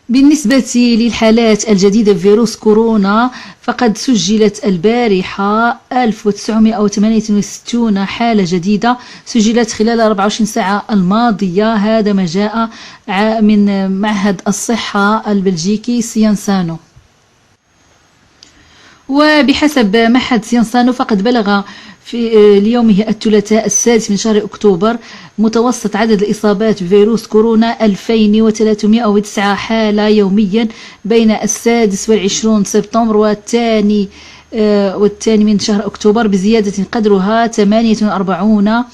بالنسبة للحالات الجديدة بفيروس كورونا فقد سجلت البارحة 1968 حالة جديدة سجلت خلال 24 ساعة الماضية. هذا ما جاء من معهد الصحة البلجيكي سيانسانو. وبحسب معهد سيانسانو فقد بلغ في ليومه الثلاثاء 6 من شهر أكتوبر متوسط عدد الإصابات بفيروس كورونا 2309 حالة يوميا بين 26 سبتمبر والثاني من شهر أكتوبر، بزيادة قدرها 48%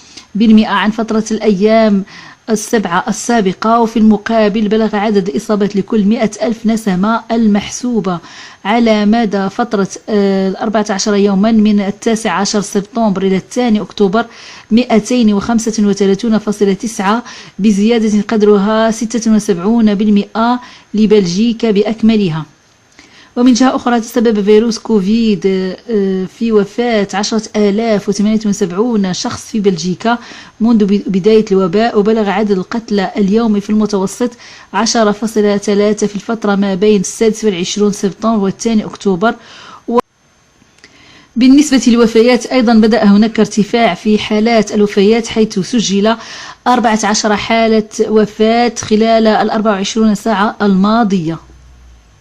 عن فترة الأيام السبعة السابقة. وفي المقابل بلغ عدد الإصابات لكل 100,000 نسمة المحسوبة على مدى فترة 14 يوما من 19 سبتمبر إلى 2 أكتوبر 235.9، بزيادة قدرها 76% لبلجيكا بأكملها. ومن جهة أخرى تسبب فيروس كوفيد في وفاة 10,078 شخص في بلجيكا منذ بداية الوباء، وبلغ عدد القتلى اليومي في المتوسط 10.3 في الفترة ما بين 26 سبتمبر و2 أكتوبر. بالنسبة للوفيات أيضا بدأ هناك ارتفاع في حالات الوفيات، حيث سجل 14 حالة وفاة خلال 24 ساعة الماضية.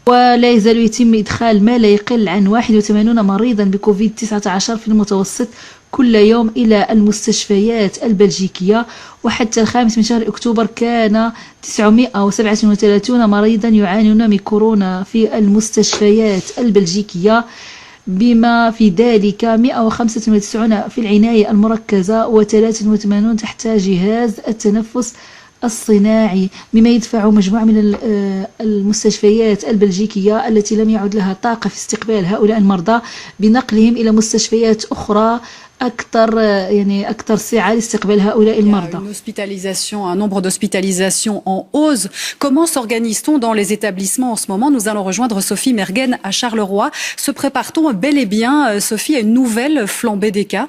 ولا يزال يتم إدخال ما لا يقل عن 81 مريضا بكوفيد-19 في المتوسط كل يوم إلى المستشفيات البلجيكية. وحتى 5 من شهر أكتوبر كان 937 مريضا يعانون من كورونا في المستشفيات البلجيكية، بما في ذلك 195 في العناية المركزة و83 تحت جهاز التنفس الصناعي، مما يدفع مجموعة من المستشفيات البلجيكية التي لم يعد لها طاقة في استقبال هؤلاء المرضى بنقلهم إلى مستشفيات أخرى أكثر سعة لاستقبال هؤلاء المرضى. Un nombre d'hospitalisations en hausse. Comment s'organise-t-on dans les établissements en ce moment? Nous allons rejoindre Sophie Mergen à Charleroi. Se prépare-t-on bel et bien, Sophie, à une nouvelle flambée des cas?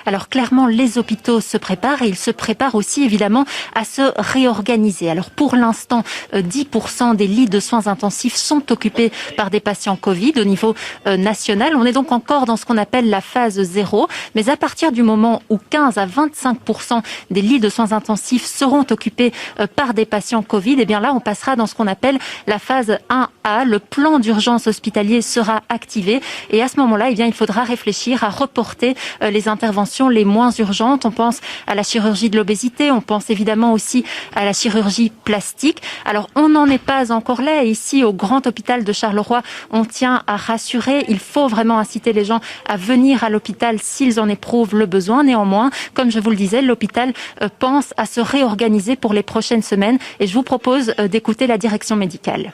Alors clairement, les hôpitaux se préparent et ils se préparent aussi évidemment à se réorganiser. Alors pour l'instant, 10% des lits de soins intensifs sont occupés par des patients Covid au niveau national. On est donc encore dans ce qu'on appelle la phase 0. Mais à partir du moment où 15 à 25% des lits de soins intensifs seront occupés par des patients Covid, et bien là, on passera dans ce qu'on appelle la phase 1A. Le plan d'urgence hospitalier sera activé et à ce moment-là, eh bien, il faudra réfléchir à reporter les interventions les moins urgentes. On pense à la chirurgie de l'obésité, on pense évidemment aussi à la chirurgie plastique. Alors on n'en est pas encore là. Ici au Grand Hôpital de Charleroi, on tient à rassurer. Il faut vraiment inciter les gens à venir à l'hôpital s'ils en éprouvent le besoin. Néanmoins, comme je vous le disais, l'hôpital pense à se réorganiser pour les prochaines semaines et je vous propose d'écouter la direction médicale.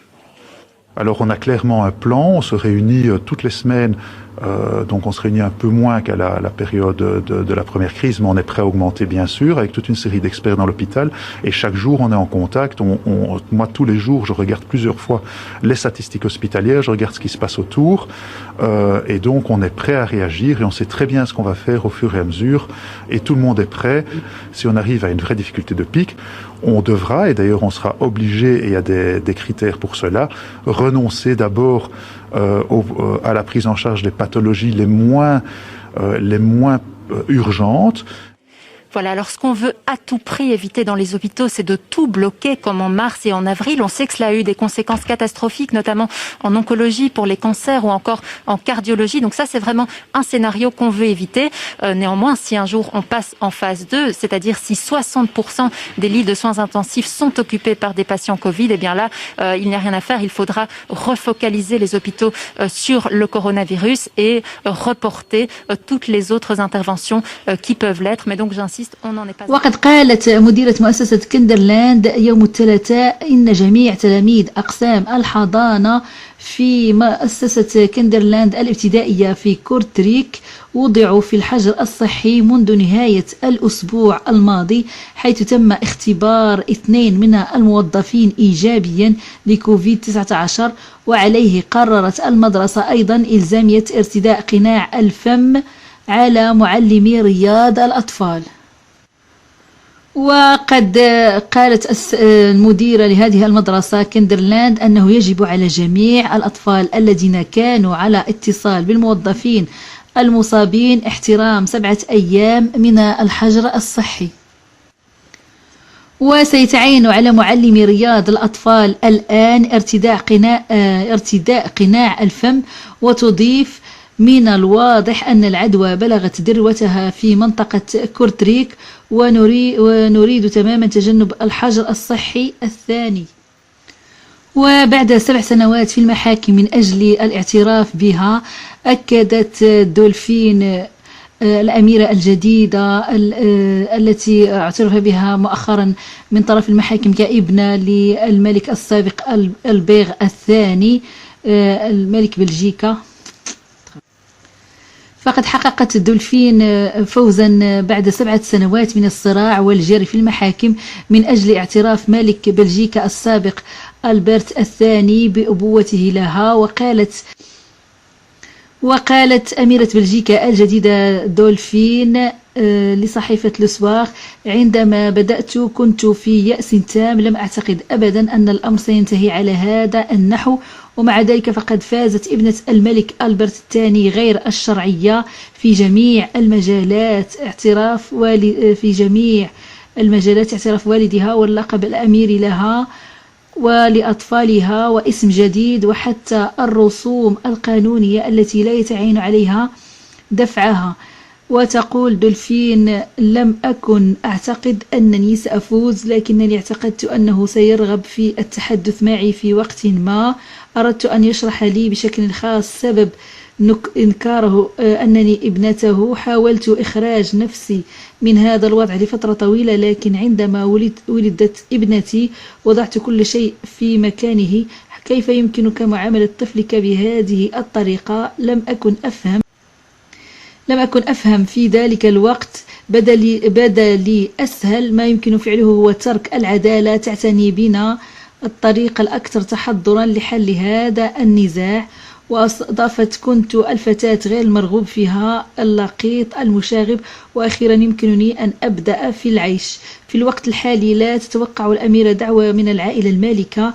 Alors on a clairement un plan, on se réunit toutes les semaines, donc on se réunit un peu moins qu'à la période de la première crise, mais on est prêt à augmenter bien sûr, avec toute une série d'experts dans l'hôpital, et chaque jour on est en contact. Moi tous les jours je regarde plusieurs fois les statistiques hospitalières, je regarde ce qui se passe autour, et donc on est prêt à réagir, et on sait très bien ce qu'on va faire au fur et à mesure, et tout le monde est prêt. Si on arrive à une vraie difficulté de pic, on devra, et d'ailleurs on sera obligé, et il y a des critères pour cela, renoncer d'abord à la prise en charge des pathologies les moins urgentes. Voilà, alors ce qu'on veut à tout prix éviter dans les hôpitaux, c'est de tout bloquer comme en mars et en avril. On sait que cela a eu des conséquences catastrophiques, notamment en oncologie pour les cancers ou encore en cardiologie. Donc ça, c'est vraiment un scénario qu'on veut éviter. Néanmoins, si un jour on passe en phase 2, c'est-à-dire si 60% des lits de soins intensifs sont occupés par des patients Covid, eh bien là, il n'y a rien à faire. Il faudra refocaliser les hôpitaux sur le coronavirus et reporter toutes les autres interventions qui peuvent l'être. Mais donc j'insiste, وقد قالت مديرة مؤسسة كندرلاند يوم الثلاثاء إن جميع تلاميذ أقسام الحضانة في مؤسسة كندرلاند الابتدائية في كورتريك وضعوا في الحجر الصحي منذ نهاية الأسبوع الماضي، حيث تم اختبار 2 من الموظفين إيجابيا لكوفيد-19. وعليه قررت المدرسة أيضا إلزامية ارتداء قناع الفم على معلمي رياض الأطفال. وقد قالت المديرة لهذه المدرسة كندرلاند أنه يجب على جميع الأطفال الذين كانوا على اتصال بالموظفين المصابين احترام 7 أيام من الحجر الصحي. وسيتعين على معلمي رياض الأطفال الآن ارتداء قناع الفم. وتضيف: من الواضح أن العدوى بلغت ذروتها في منطقة كورتريك ونريد تماما تجنب الحجر الصحي الثاني. وبعد 7 سنوات في المحاكم من أجل الاعتراف بها، أكدت دولفين الأميرة الجديدة التي اعترف بها مؤخرا من طرف المحاكم كابنة للملك السابق البيغ الثاني الملك بلجيكا. فقد حققت دولفين فوزا بعد 7 سنوات من الصراع والجري في المحاكم من أجل اعتراف ملك بلجيكا السابق ألبرت الثاني بأبوته لها. وقالت أميرة بلجيكا الجديدة دولفين لصحيفة لوسواغ: عندما بدأت كنت في يأس تام، لم أعتقد أبدا أن الأمر سينتهي على هذا النحو، ومع ذلك فقد فازت ابنة الملك ألبرت الثاني غير الشرعية في جميع المجالات اعتراف والدها واللقب الأميري لها ولأطفالها واسم جديد، وحتى الرسوم القانونية التي لا يتعين عليها دفعها. وتقول دولفين: لم أكن أعتقد أنني سأفوز، لكنني اعتقدت أنه سيرغب في التحدث معي في وقت ما. أردت أن يشرح لي بشكل خاص سبب إنكاره أنني ابنته. حاولت إخراج نفسي من هذا الوضع لفترة طويلة، لكن عندما ولدت ابنتي وضعت كل شيء في مكانه. كيف يمكنك معاملة طفلك بهذه الطريقة؟ لم أكن أفهم في ذلك الوقت. بدا لي أسهل ما يمكن فعله هو ترك العدالة تعني بنا الطريق الأكثر تحضرا لحل هذا النزاع. وأضافت: كنت الفتاة غير المرغوب فيها، اللقيط المشاغب، وأخيرا يمكنني أن أبدأ في العيش. في الوقت الحالي لا تتوقع الأميرة دعوة من العائلة المالكة،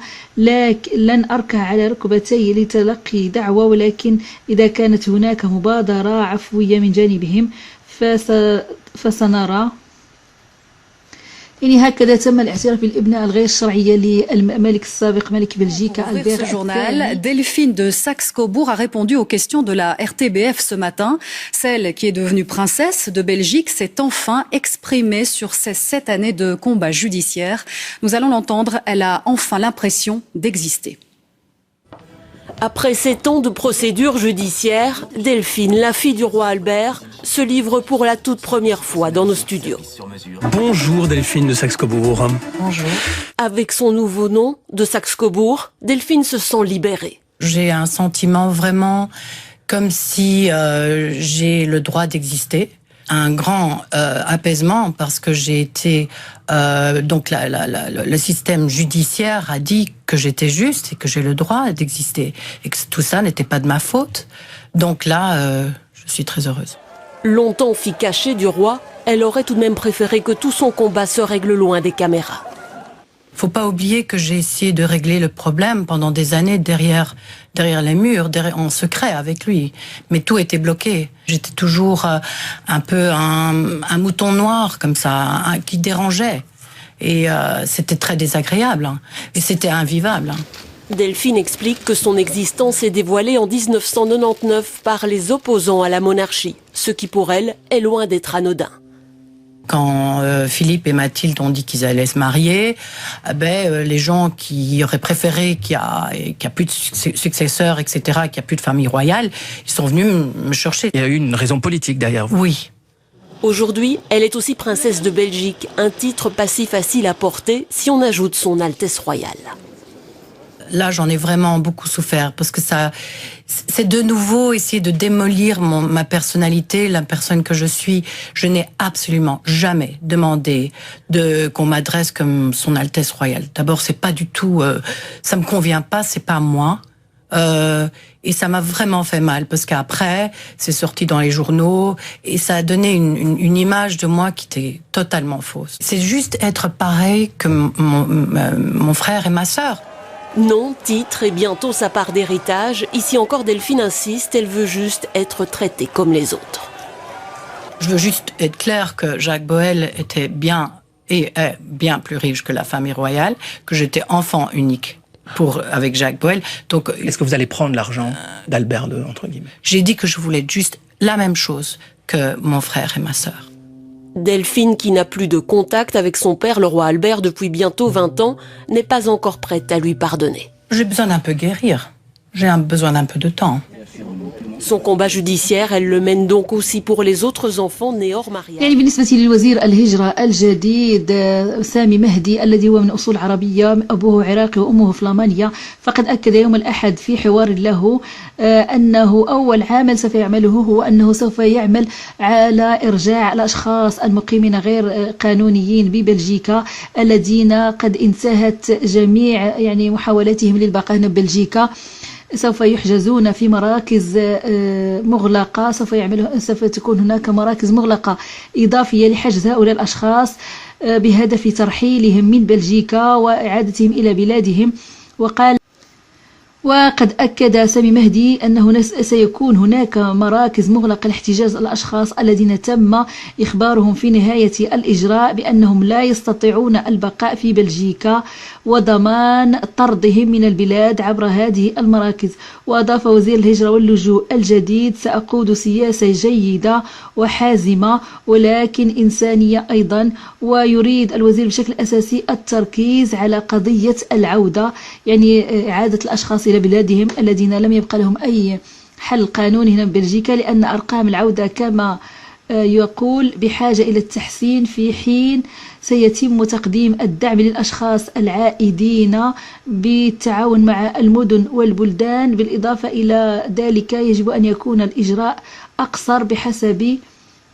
لن أركع على ركبتي لتلقي دعوة، ولكن إذا كانت هناك مبادرة عفوية من جانبهم فسنرى. يعني هكذا تم الاعتراف بالابنة الغير شرعية للملك السابق ملك بلجيكا البيغ الثاني. Delphine de Saxe-Cobourg a répondu aux questions de la RTBF ce matin. Celle qui est devenue princesse de Belgique s'est enfin exprimée sur ces 7 années de combat judiciaire. Nous allons l'entendre, elle a enfin l'impression d'exister. Après 7 ans de procédure judiciaire, Delphine, la fille du roi Albert, se livre pour la toute première fois dans nos studios. Bonjour Delphine de Saxe-Cobourg. Bonjour. Avec son nouveau nom de Saxe-Cobourg, Delphine se sent libérée. J'ai un sentiment vraiment comme si j'ai le droit d'exister. Un grand apaisement parce que j'ai été donc le système judiciaire a dit que j'étais juste et que j'ai le droit d'exister et que tout ça n'était pas de ma faute. Donc là, je suis très heureuse. Longtemps fille cachée du roi, elle aurait tout de même préféré que tout son combat se règle loin des caméras. Faut pas oublier que j'ai essayé de régler le problème pendant des années derrière les murs, en secret avec lui. Mais tout était bloqué. J'étais toujours un peu un mouton noir comme ça, qui dérangeait. Et c'était très désagréable. Hein. Et c'était invivable. Hein. Delphine explique que son existence est dévoilée en 1999 par les opposants à la monarchie, ce qui pour elle est loin d'être anodin. Quand Philippe et Mathilde ont dit qu'ils allaient se marier, les gens qui auraient préféré qu'il y a plus de successeurs, etc., qu'il n'y a plus de famille royale, ils sont venus me chercher. Il y a eu une raison politique derrière vous. Oui. Aujourd'hui, elle est aussi princesse de Belgique, un titre pas si facile à porter si on ajoute son Altesse royale. Là, j'en ai vraiment beaucoup souffert parce que c'est de nouveau essayer de démolir ma personnalité, la personne que je suis. Je n'ai absolument jamais demandé qu'on m'adresse comme son Altesse royale. D'abord, c'est pas du tout, ça me convient pas, c'est pas moi. Et ça m'a vraiment fait mal parce qu'après, c'est sorti dans les journaux et ça a donné une image de moi qui était totalement fausse. C'est juste être pareil que mon frère et ma sœur. Nom, titre et bientôt sa part d'héritage. Ici encore, Delphine insiste, elle veut juste être traitée comme les autres. Je veux juste être clair que Jacques Boel était bien et est bien plus riche que la famille royale, que j'étais enfant unique avec Jacques Boel. Donc, est-ce que vous allez prendre l'argent d'Albert II, entre guillemets? J'ai dit que je voulais juste la même chose que mon frère et ma sœur. Delphine, qui n'a plus de contact avec son père, le roi Albert, depuis bientôt 20 ans, n'est pas encore prête à lui pardonner. J'ai besoin d'un peu guérir. J'ai besoin d'un peu de temps. Son combat judiciaire, elle le mène donc aussi pour les autres enfants nés hors mariage. يعني بالنسبة للوزير الهجرة الجديد سامي مهدي الذي هو من أصول عربية، أبوه عراقي وأمه فلامانية، فقد أكد يوم الأحد في حوار له أنه أول عمل سوف يعمله هو أنه سوف يعمل على إرجاع الأشخاص المقيمين غير قانونيين ببلجيكا الذين قد انتهت جميع يعني محاولاتهم للبقاء هنا ببلجيكا. سوف يحجزون في مراكز مغلقة، سوف تكون هناك مراكز مغلقة إضافية لحجز هؤلاء الأشخاص بهدف ترحيلهم من بلجيكا وإعادتهم إلى بلادهم. وقد أكد سامي مهدي أنه سيكون هناك مراكز مغلقة لاحتجاز الأشخاص الذين تم إخبارهم في نهاية الإجراء بأنهم لا يستطيعون البقاء في بلجيكا وضمان طردهم من البلاد عبر هذه المراكز. وأضاف وزير الهجرة واللجوء الجديد: سأقود سياسة جيدة وحازمة ولكن إنسانية أيضا. ويريد الوزير بشكل أساسي التركيز على قضية العودة، يعني إعادة الأشخاص إلى بلادهم الذين لم يبقى لهم أي حل قانوني هنا ببلجيكا، لأن أرقام العودة كما يقول بحاجة إلى التحسين، في حين سيتم تقديم الدعم للأشخاص العائدين بالتعاون مع المدن والبلدان. بالإضافة إلى ذلك يجب أن يكون الإجراء أقصر بحسب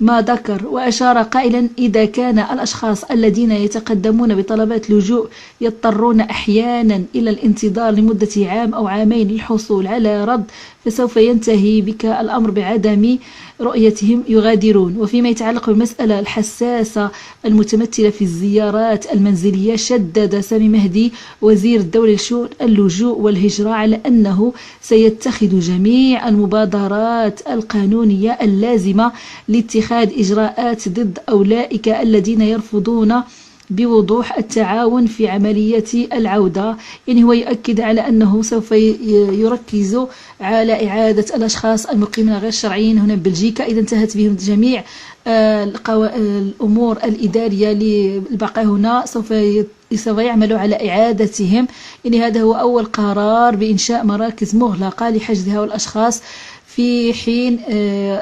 ما ذكر. وأشار قائلا: إذا كان الأشخاص الذين يتقدمون بطلبات لجوء يضطرون أحيانا إلى الانتظار لمدة عام أو عامين للحصول على رد، فسوف ينتهي بك الأمر بعدم رؤيتهم يغادرون. وفيما يتعلق بالمسألة الحساسة المتمثلة في الزيارات المنزلية، شدد سامي مهدي وزير الدولة لشؤون اللجوء والهجرة على أنه سيتخذ جميع المبادرات القانونية اللازمة لاتخاذ إجراءات ضد أولئك الذين يرفضون بوضوح التعاون في عملية العودة. يعني هو يؤكد على أنه سوف يركز على إعادة الأشخاص المقيمين غير شرعيين هنا ببلجيكا إذا انتهت بهم جميع الأمور الإدارية للبقاء هنا، سوف يعمل على إعادتهم. يعني هذا هو أول قرار بإنشاء مراكز مغلقة لحجز هؤلاء الأشخاص في حين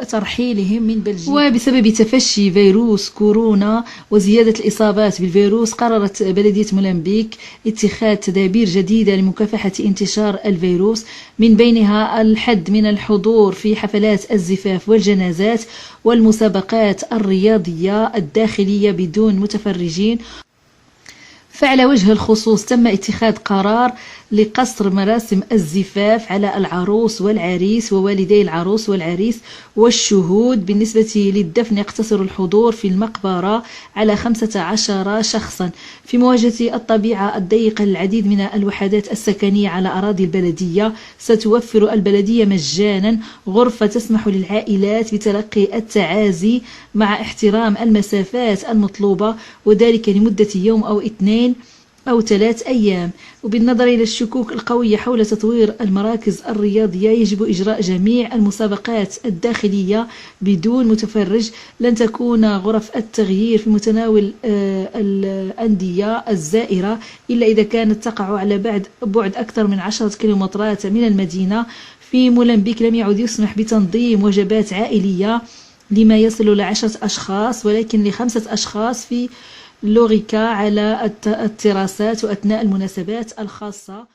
ترحيلهم من بلجيكا. وبسبب تفشي فيروس كورونا وزيادة الإصابات بالفيروس، قررت بلدية مولمبيك اتخاذ تدابير جديدة لمكافحة انتشار الفيروس، من بينها الحد من الحضور في حفلات الزفاف والجنازات والمسابقات الرياضية الداخلية بدون متفرجين. فعلى وجه الخصوص تم اتخاذ قرار لقصر مراسم الزفاف على العروس والعريس ووالدي العروس والعريس والشهود. بالنسبة للدفن يقتصر الحضور في المقبرة على 15 شخصا. في مواجهة الطبيعة الضيقة للعديد من الوحدات السكنية على أراضي البلدية، ستوفر البلدية مجانا غرفة تسمح للعائلات بتلقي التعازي مع احترام المسافات المطلوبة، وذلك لمدة يوم أو 2 أو 3 أيام. وبالنظر إلى الشكوك القوية حول تطوير المراكز الرياضية، يجب إجراء جميع المسابقات الداخلية بدون متفرج. لن تكون غرف التغيير في متناول الأندية الزائرة إلا إذا كانت تقع على بعد أكثر من 10 كيلومترات من المدينة. في مولمبيك لم يعد يسمح بتنظيم وجبات عائلية لما يصل ل10 أشخاص، ولكن ل5 أشخاص في لوغيكا على التراسات وأثناء المناسبات الخاصة.